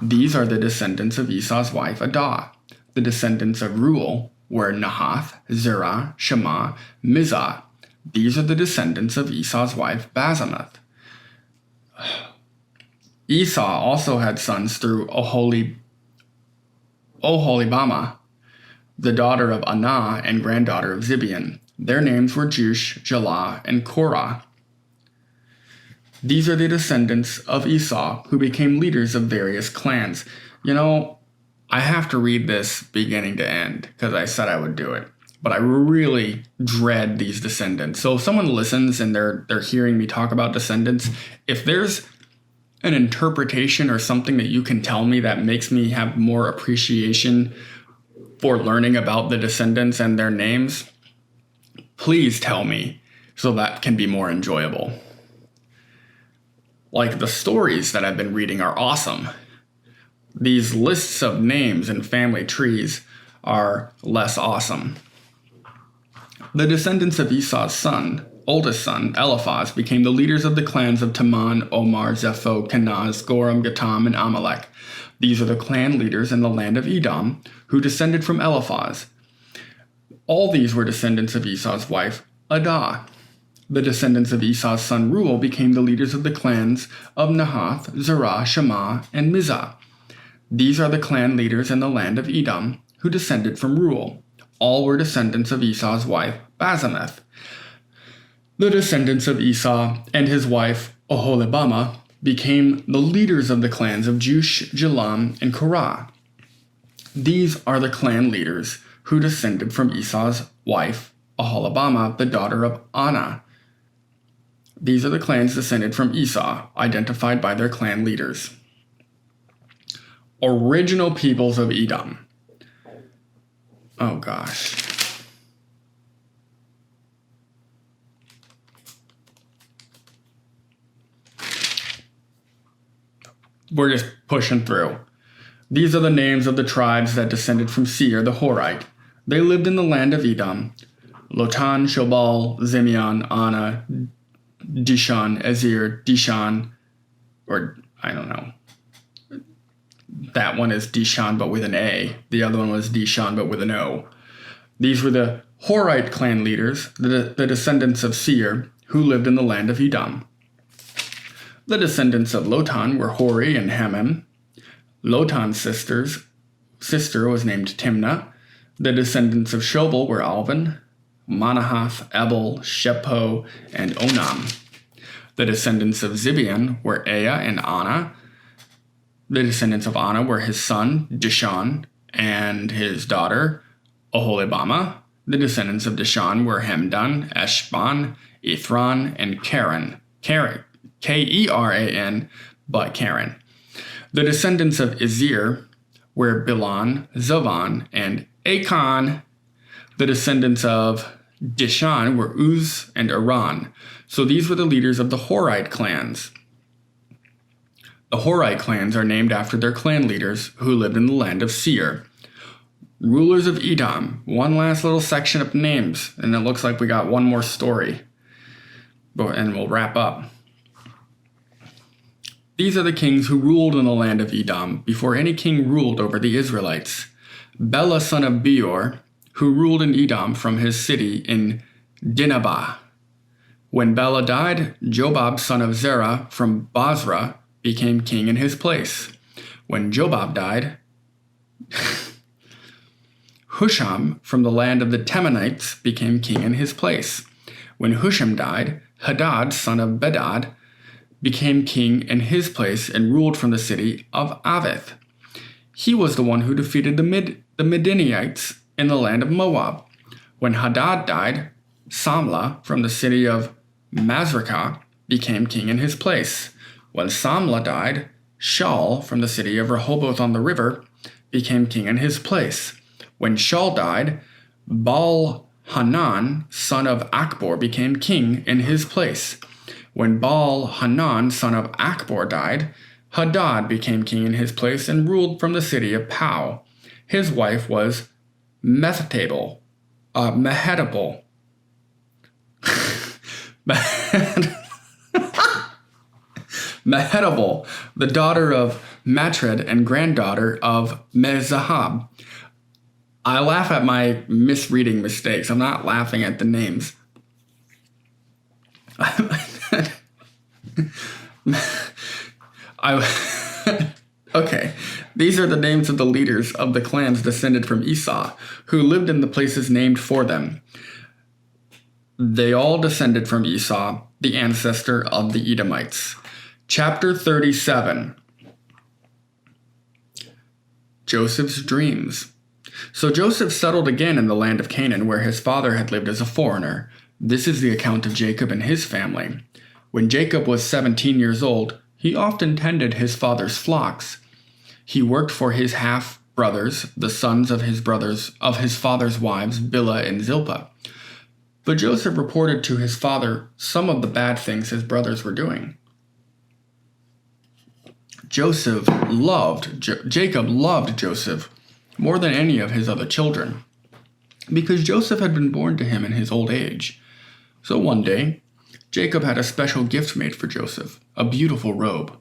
These are the descendants of Esau's wife Adah. The descendants of Reuel were Nahath, Zerah, Shema, Mizah. These are the descendants of Esau's wife Basemath. Esau also had sons through Oholibamah, the daughter of Anah and granddaughter of Zibeon. Their names were Jush, Jalah, and Korah. These are the descendants of Esau, who became leaders of various clans. I have to read this beginning to end, because I said I would do it. But I really dread these descendants. So if someone listens and they're hearing me talk about descendants, if there's an interpretation or something that you can tell me that makes me have more appreciation for learning about the descendants and their names, please tell me so that can be more enjoyable. Like, the stories that I've been reading are awesome. These lists of names and family trees are less awesome. The descendants of Esau's oldest son, Eliphaz, became the leaders of the clans of Teman, Omar, Zepho, Kenaz, Goram, Gatam, and Amalek. These are the clan leaders in the land of Edom, who descended from Eliphaz. All these were descendants of Esau's wife, Adah. The descendants of Esau's son Reuel became the leaders of the clans of Nahath, Zerah, Shema, and Mizah. These are the clan leaders in the land of Edom, who descended from Reuel. All were descendants of Esau's wife, Basemath. The descendants of Esau and his wife, Oholibamah, became the leaders of the clans of Jush, Jalam, and Korah. These are the clan leaders who descended from Esau's wife, Oholibamah, the daughter of Anah. These are the clans descended from Esau, identified by their clan leaders. Original peoples of Edom. Oh gosh. We're just pushing through. These are the names of the tribes that descended from Seir the Horite. They lived in the land of Edom: Lotan, Shobal, Zimeon, Anah, Dishon, Ezer, Dishon, or I don't know. That one is Dishon but with an A. The other one was Dishon but with an O. These were the Horite clan leaders, the descendants of Seir, who lived in the land of Edom. The descendants of Lotan were Hori and Hamem. Lotan's sister was named Timnah. The descendants of Shobal were Alvan, Manahath, Ebal, Shepho, and Onam. The descendants of Zibeon were Ea and Anah. The descendants of Anah were his son, Dishon, and his daughter, Oholibamah. The descendants of Dishon were Hemdan, Eshban, Ithran, and Karen, Keran, but Karen. The descendants of Ezer were Bilan, Zovan, and Achan. The descendants of Dishon were Uz and Aran. So these were the leaders of the Horite clans. The Horite clans are named after their clan leaders who lived in the land of Seir. Rulers of Edom. One last little section of names, and it looks like we got one more story. And we'll wrap up. These are the kings who ruled in the land of Edom before any king ruled over the Israelites. Bela son of Beor, who ruled in Edom from his city in Dinhabah. When Bela died, Jobab son of Zerah from Basra became king in his place. When Jobab died, Husham from the land of the Temanites became king in his place. When Husham died, Hadad, son of Bedad, became king in his place and ruled from the city of Avith. He was the one who defeated the Midianites in the land of Moab. When Hadad died, Samlah from the city of Masrekah became king in his place. When Samlah died, Shaul from the city of Rehoboth on the river became king in his place. When Shaul died, Baal-Hanan, son of Akbor, became king in his place. When Baal-Hanan, son of Akbor, died, Hadad became king in his place and ruled from the city of Pau. His wife was Mehetabel, Mehetabel, the daughter of Matred and granddaughter of Mezahab. I laugh at my misreading mistakes. I'm not laughing at the names. Okay, these are the names of the leaders of the clans descended from Esau, who lived in the places named for them. They all descended from Esau, the ancestor of the Edomites. Chapter 37. Joseph's dreams. So Joseph settled again in the land of Canaan, where his father had lived as a foreigner. This is the account of Jacob and his family. When Jacob was 17 years old, he often tended his father's flocks. He worked for his half-brothers, the sons of his father's wives, Bilhah and Zilpah. But Joseph reported to his father some of the bad things his brothers were doing. Jacob loved Joseph more than any of his other children, because Joseph had been born to him in his old age. So one day, Jacob had a special gift made for Joseph, a beautiful robe.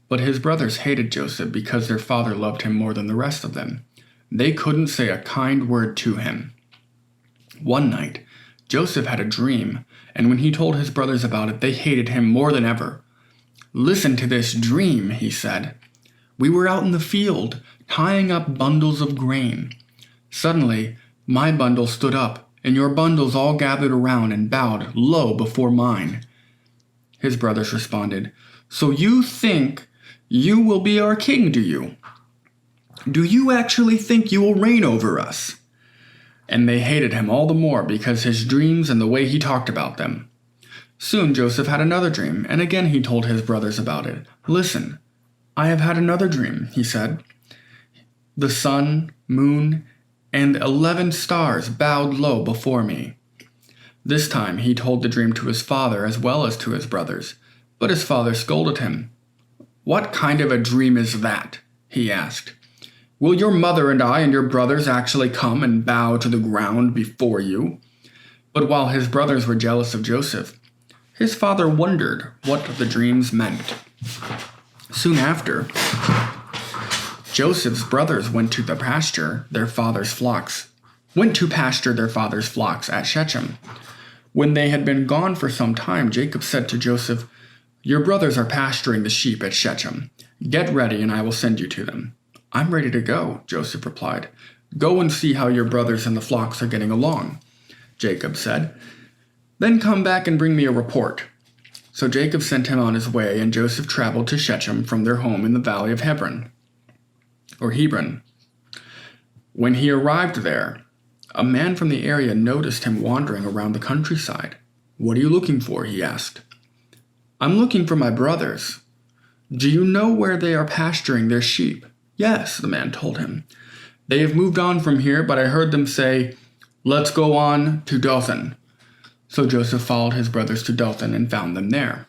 But his brothers hated Joseph because their father loved him more than the rest of them. They couldn't say a kind word to him. One night, Joseph had a dream, and when he told his brothers about it, they hated him more than ever. "Listen to this dream," he said. "We were out in the field, tying up bundles of grain. Suddenly, my bundle stood up, and your bundles all gathered around and bowed low before mine." His brothers responded, "So you think you will be our king, do you? Do you actually think you will reign over us?" And they hated him all the more because his dreams and the way he talked about them. Soon Joseph had another dream, and again he told his brothers about it. "Listen, I have had another dream," he said. "The sun, moon, and 11 stars bowed low before me." This time he told the dream to his father as well as to his brothers, but his father scolded him. "What kind of a dream is that?" he asked. "Will your mother and I and your brothers actually come and bow to the ground before you?" But while his brothers were jealous of Joseph, his father wondered what the dreams meant. Soon after, Joseph's brothers went to pasture their father's flocks at Shechem. When they had been gone for some time, Jacob said to Joseph, "Your brothers are pasturing the sheep at Shechem. Get ready and I will send you to them." "I'm ready to go," Joseph replied. "Go and see how your brothers and the flocks are getting along," Jacob said. "Then come back and bring me a report." So Jacob sent him on his way, and Joseph traveled to Shechem from their home in the valley of Hebron. When he arrived there, a man from the area noticed him wandering around the countryside. "What are you looking for?" he asked. "I'm looking for my brothers." "Do you know where they are pasturing their sheep?" "Yes," the man told him. "They have moved on from here, but I heard them say, 'Let's go on to Dothan.'" So Joseph followed his brothers to Dothan and found them there.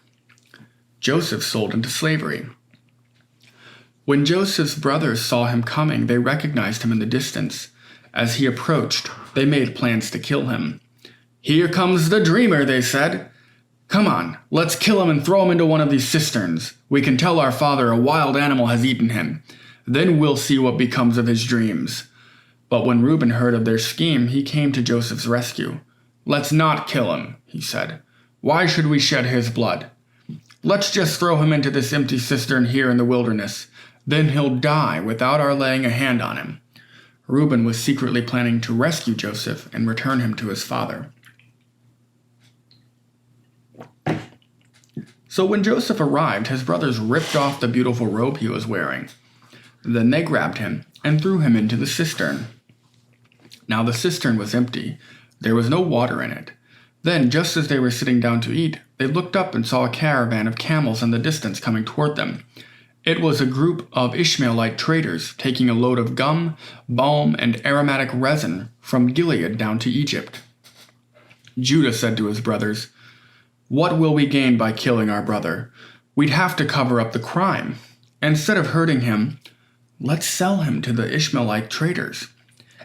Joseph sold into slavery. When Joseph's brothers saw him coming, they recognized him in the distance. As he approached, they made plans to kill him. "Here comes the dreamer," they said. "Come on, let's kill him and throw him into one of these cisterns. We can tell our father a wild animal has eaten him. Then we'll see what becomes of his dreams." But when Reuben heard of their scheme, he came to Joseph's rescue. "Let's not kill him," he said. "Why should we shed his blood? Let's just throw him into this empty cistern here in the wilderness. Then he'll die without our laying a hand on him." Reuben was secretly planning to rescue Joseph and return him to his father. So when Joseph arrived, his brothers ripped off the beautiful robe he was wearing. Then they grabbed him and threw him into the cistern. Now the cistern was empty. There was no water in it. Then, just as they were sitting down to eat, they looked up and saw a caravan of camels in the distance coming toward them. It was a group of Ishmaelite traders taking a load of gum, balm, and aromatic resin from Gilead down to Egypt. Judah said to his brothers, "What will we gain by killing our brother? We'd have to cover up the crime. Instead of hurting him, let's sell him to the Ishmaelite traders.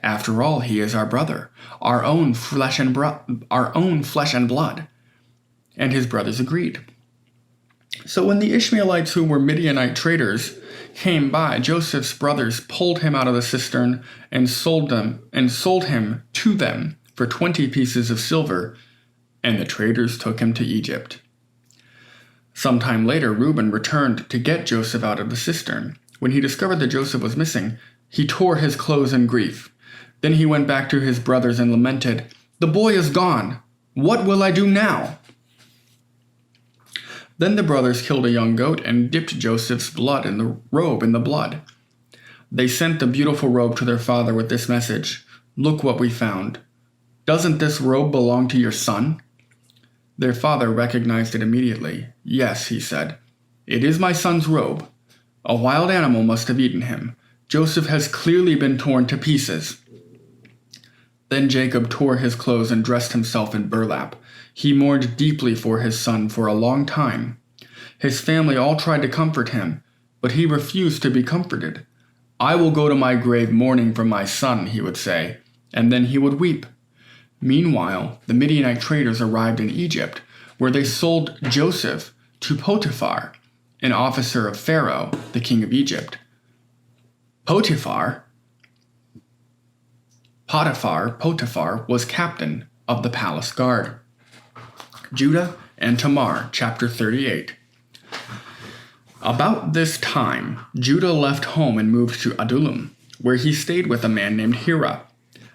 After all, he is our brother, our own flesh and blood." And his brothers agreed. So when the Ishmaelites who were Midianite traders came by, Joseph's brothers pulled him out of the cistern and sold him to them for 20 pieces of silver, and the traders took him to Egypt. Sometime later, Reuben returned to get Joseph out of the cistern. When he discovered that Joseph was missing, he tore his clothes in grief. Then he went back to his brothers and lamented, "The boy is gone. What will I do now?" Then the brothers killed a young goat and dipped Joseph's robe in the blood. They sent the beautiful robe to their father with this message, "Look what we found. Doesn't this robe belong to your son?" Their father recognized it immediately. "Yes," he said, "it is my son's robe. A wild animal must have eaten him. Joseph has clearly been torn to pieces." Then Jacob tore his clothes and dressed himself in burlap. He mourned deeply for his son for a long time. His family all tried to comfort him, but he refused to be comforted. "I will go to my grave mourning for my son," he would say, and then he would weep. Meanwhile, the Midianite traders arrived in Egypt, where they sold Joseph to Potiphar, an officer of Pharaoh, the king of Egypt. Potiphar was captain of the palace guard. Judah and Tamar, chapter 38. About this time, Judah left home and moved to Adullam, where he stayed with a man named Hira.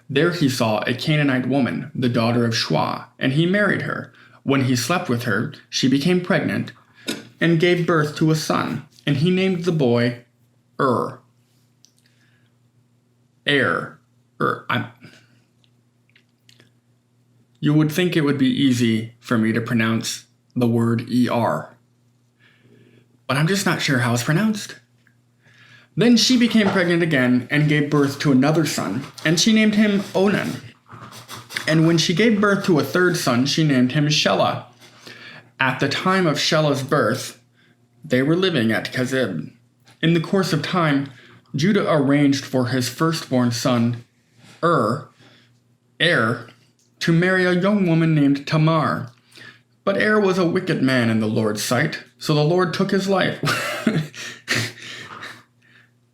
There he saw a Canaanite woman, the daughter of Shua, and he married her. When he slept with her, she became pregnant and gave birth to a son, and he named the boy You would think it would be easy for me to pronounce the word ER, but I'm just not sure how it's pronounced. Then she became pregnant again and gave birth to another son, and she named him Onan. And when she gave birth to a third son, she named him Shelah. At the time of Shelah's birth, they were living at Kezib. In the course of time, Judah arranged for his firstborn son, Er, to marry a young woman named Tamar. But Er was a wicked man in the Lord's sight, so the Lord took his life.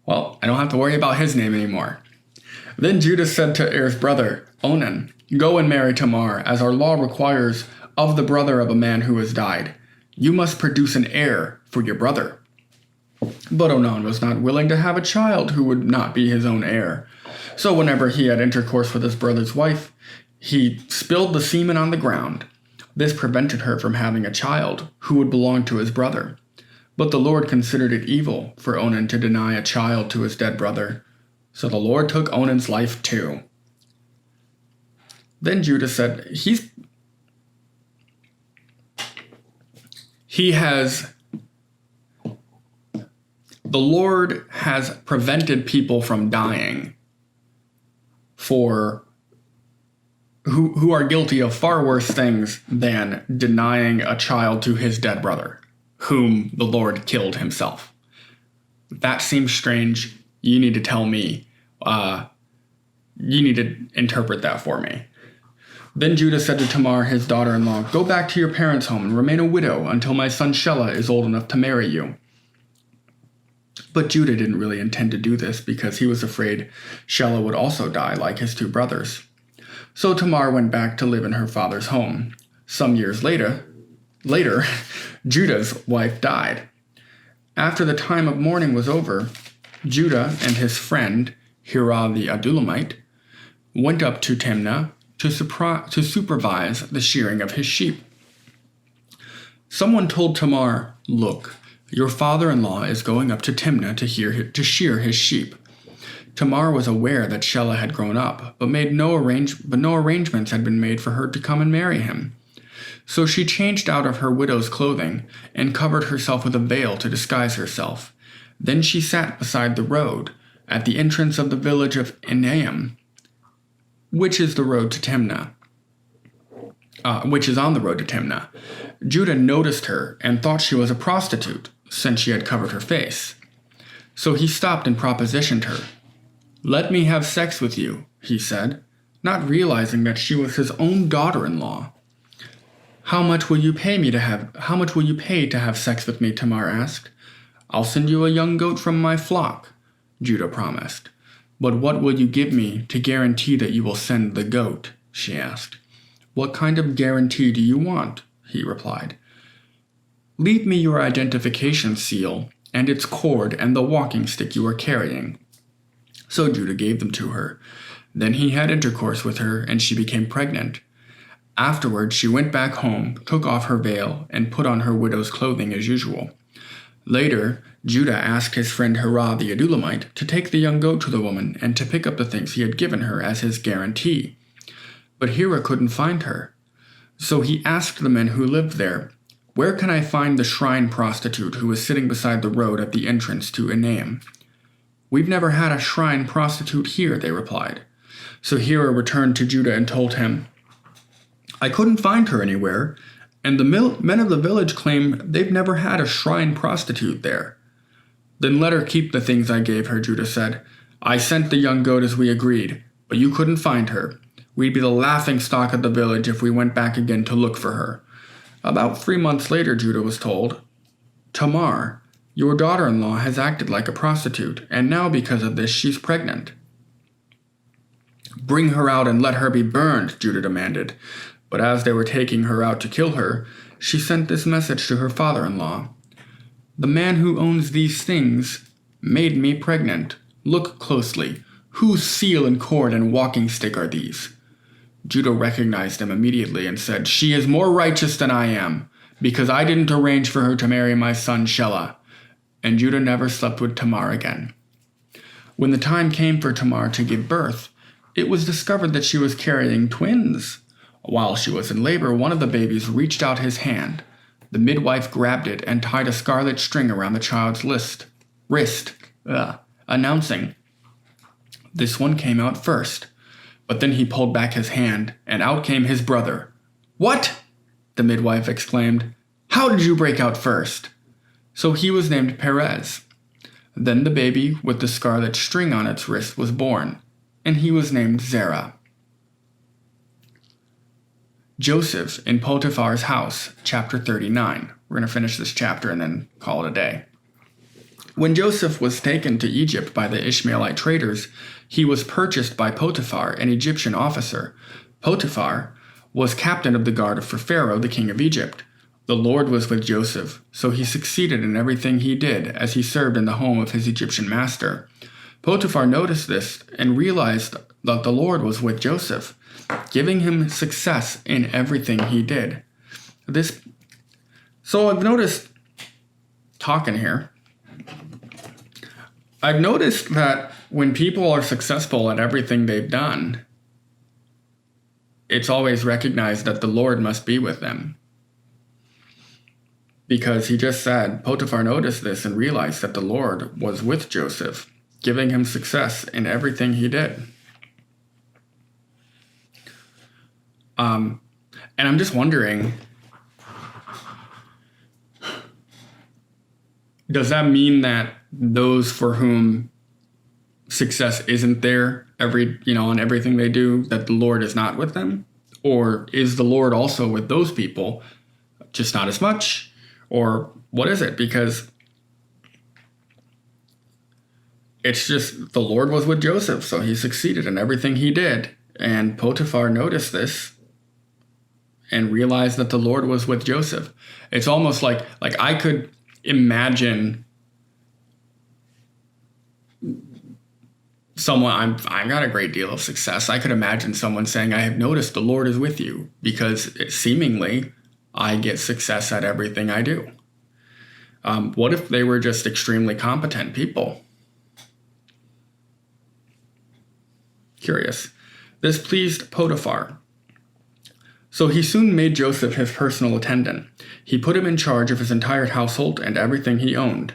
Well, I don't have to worry about his name anymore. Then Judah said to Er's brother, Onan, "Go and marry Tamar, as our law requires of the brother of a man who has died. You must produce an heir for your brother." But Onan was not willing to have a child who would not be his own heir. So whenever he had intercourse with his brother's wife, he spilled the semen on the ground. This prevented her from having a child who would belong to his brother. But the Lord considered it evil for Onan to deny a child to his dead brother. So the Lord took Onan's life too. Then Judah said, the Lord has prevented people from dying who are guilty of far worse things than denying a child to his dead brother, whom the Lord killed himself. That seems strange. You need to tell me. You need to interpret that for me. Then Judah said to Tamar, his daughter-in-law, "Go back to your parents' home and remain a widow until my son Shelah is old enough to marry you." But Judah didn't really intend to do this because he was afraid Shelah would also die like his two brothers. So Tamar went back to live in her father's home. Some years later, Judah's wife died. After the time of mourning was over, Judah and his friend, Hira the Adullamite, went up to Timnah to supervise the shearing of his sheep. Someone told Tamar, "Look, your father-in-law is going up to Timnah to shear his sheep." Tamar was aware that Shelah had grown up, but no arrangements had been made for her to come and marry him. So she changed out of her widow's clothing and covered herself with a veil to disguise herself. Then she sat beside the road at the entrance of the village of Enaim, which is the road to Timnah. Which is on the road to Timnah. Judah noticed her and thought she was a prostitute, since she had covered her face. So he stopped and propositioned her. "Let me have sex with you," he said, not realizing that she was his own daughter-in-law. How much will you pay to have sex with me?" Tamar asked. "I'll send you a young goat from my flock," Judah promised. "But what will you give me to guarantee that you will send the goat?" she asked. "What kind of guarantee do you want?" he replied. "Leave me your identification seal and its cord and the walking stick you are carrying." So Judah gave them to her. Then he had intercourse with her, and she became pregnant. Afterward, she went back home, took off her veil, and put on her widow's clothing as usual. Later, Judah asked his friend Hirah the Adulamite to take the young goat to the woman and to pick up the things he had given her as his guarantee. But Hirah couldn't find her. So he asked the men who lived there, "Where can I find the shrine prostitute who was sitting beside the road at the entrance to Enaim?" "We've never had a shrine prostitute here," they replied. So Hirah returned to Judah and told him, "I couldn't find her anywhere, and the men of the village claim they've never had a shrine prostitute there." "Then let her keep the things I gave her," Judah said. "I sent the young goat as we agreed, but you couldn't find her. We'd be the laughing stock of the village if we went back again to look for her." About 3 months later, Judah was told, "Tamar, your daughter-in-law has acted like a prostitute, and now because of this she's pregnant." "Bring her out and let her be burned," Judah demanded. But as they were taking her out to kill her, she sent this message to her father-in-law. "The man who owns these things made me pregnant. Look closely. Whose seal and cord and walking stick are these?" Judah recognized him immediately and said, "She is more righteous than I am, because I didn't arrange for her to marry my son Shelah." And Judah never slept with Tamar again. When the time came for Tamar to give birth, it was discovered that she was carrying twins. While she was in labor, one of the babies reached out his hand. The midwife grabbed it and tied a scarlet string around the child's wrist, announcing, "This one came out first." But then he pulled back his hand, and out came his brother. "What?" the midwife exclaimed. "How did you break out first?" So he was named Perez. Then the baby with the scarlet string on its wrist was born, and he was named Zerah. Joseph in Potiphar's house, chapter 39. We're going to finish this chapter and then call it a day. When Joseph was taken to Egypt by the Ishmaelite traders, he was purchased by Potiphar, an Egyptian officer. Potiphar was captain of the guard for Pharaoh, the king of Egypt. The Lord was with Joseph, so he succeeded in everything he did as he served in the home of his Egyptian master. Potiphar noticed this and realized that the Lord was with Joseph, giving him success in everything he did. So I've noticed, I've noticed that when people are successful at everything they've done, it's always recognized that the Lord must be with them. Because he just said, Potiphar noticed this and realized that the Lord was with Joseph, giving him success in everything he did. And I'm just wondering, does that mean that those for whom success isn't there on everything they do, that the Lord is not with them? Or is the Lord also with those people, just not as much? Or what is it? Because it's just the Lord was with Joseph, so he succeeded in everything he did. And Potiphar noticed this and realized that the Lord was with Joseph. It's almost like I could imagine someone, I got a great deal of success. I could imagine someone saying, I have noticed the Lord is with you, because seemingly I get success at everything I do. What if they were just extremely competent people? Curious. This pleased Potiphar. So he soon made Joseph his personal attendant. He put him in charge of his entire household and everything he owned.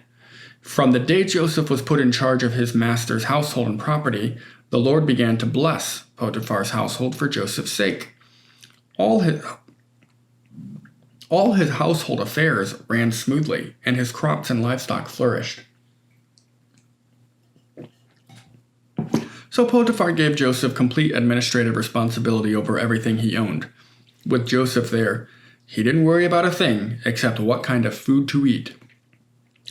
From the day Joseph was put in charge of his master's household and property, the Lord began to bless Potiphar's household for Joseph's sake. All his household affairs ran smoothly, and his crops and livestock flourished. So Potiphar gave Joseph complete administrative responsibility over everything he owned. With Joseph there, he didn't worry about a thing except what kind of food to eat.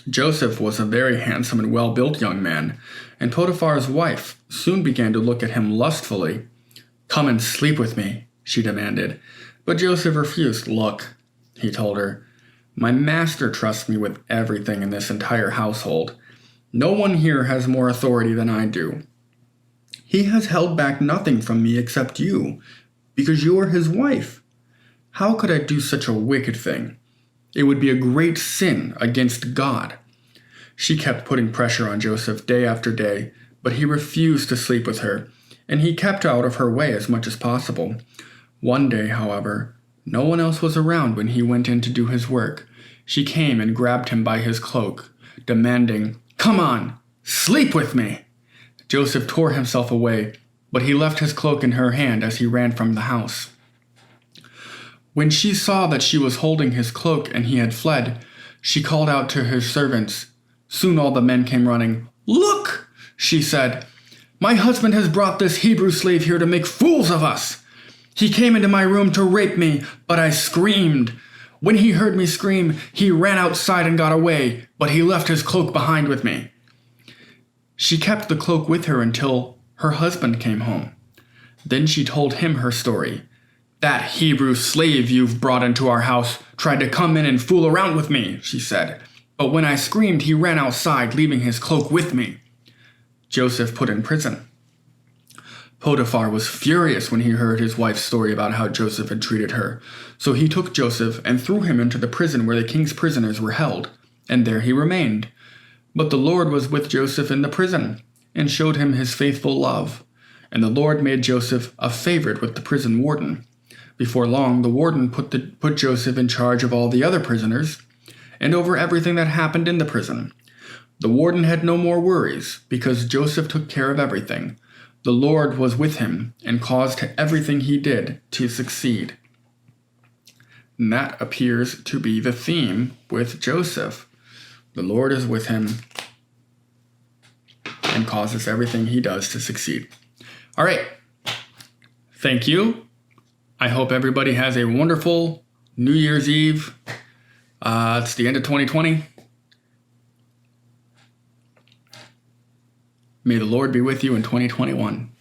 Joseph was a very handsome and well-built young man, and Potiphar's wife soon began to look at him lustfully. "Come and sleep with me," she demanded. But Joseph refused. "Look," he told her, "my master trusts me with everything in this entire household. No one here has more authority than I do. He has held back nothing from me except you, because you are his wife. How could I do such a wicked thing? It would be a great sin against God." She kept putting pressure on Joseph day after day, but he refused to sleep with her, and he kept out of her way as much as possible. One day, however, no one else was around when he went in to do his work. She came and grabbed him by his cloak, demanding, "Come on, sleep with me!" Joseph tore himself away, but he left his cloak in her hand as he ran from the house. When she saw that she was holding his cloak and he had fled, she called out to her servants. Soon all the men came running. "Look," she said, "my husband has brought this Hebrew slave here to make fools of us. He came into my room to rape me, but I screamed. When he heard me scream, he ran outside and got away, but he left his cloak behind with me." She kept the cloak with her until her husband came home. Then she told him her story. "That Hebrew slave you've brought into our house tried to come in and fool around with me," she said. "But when I screamed, he ran outside, leaving his cloak with me." Joseph put in prison. Potiphar was furious when he heard his wife's story about how Joseph had treated her. So he took Joseph and threw him into the prison where the king's prisoners were held, and there he remained. But the Lord was with Joseph in the prison, and showed him his faithful love. And the Lord made Joseph a favorite with the prison warden. Before long, the warden put Joseph in charge of all the other prisoners, and over everything that happened in the prison. The warden had no more worries, because Joseph took care of everything. The Lord was with him, and caused everything he did to succeed. And that appears to be the theme with Joseph. The Lord is with him, and causes everything he does to succeed. All right. Thank you. I hope everybody has a wonderful New Year's Eve. It's the end of 2020. May the Lord be with you in 2021.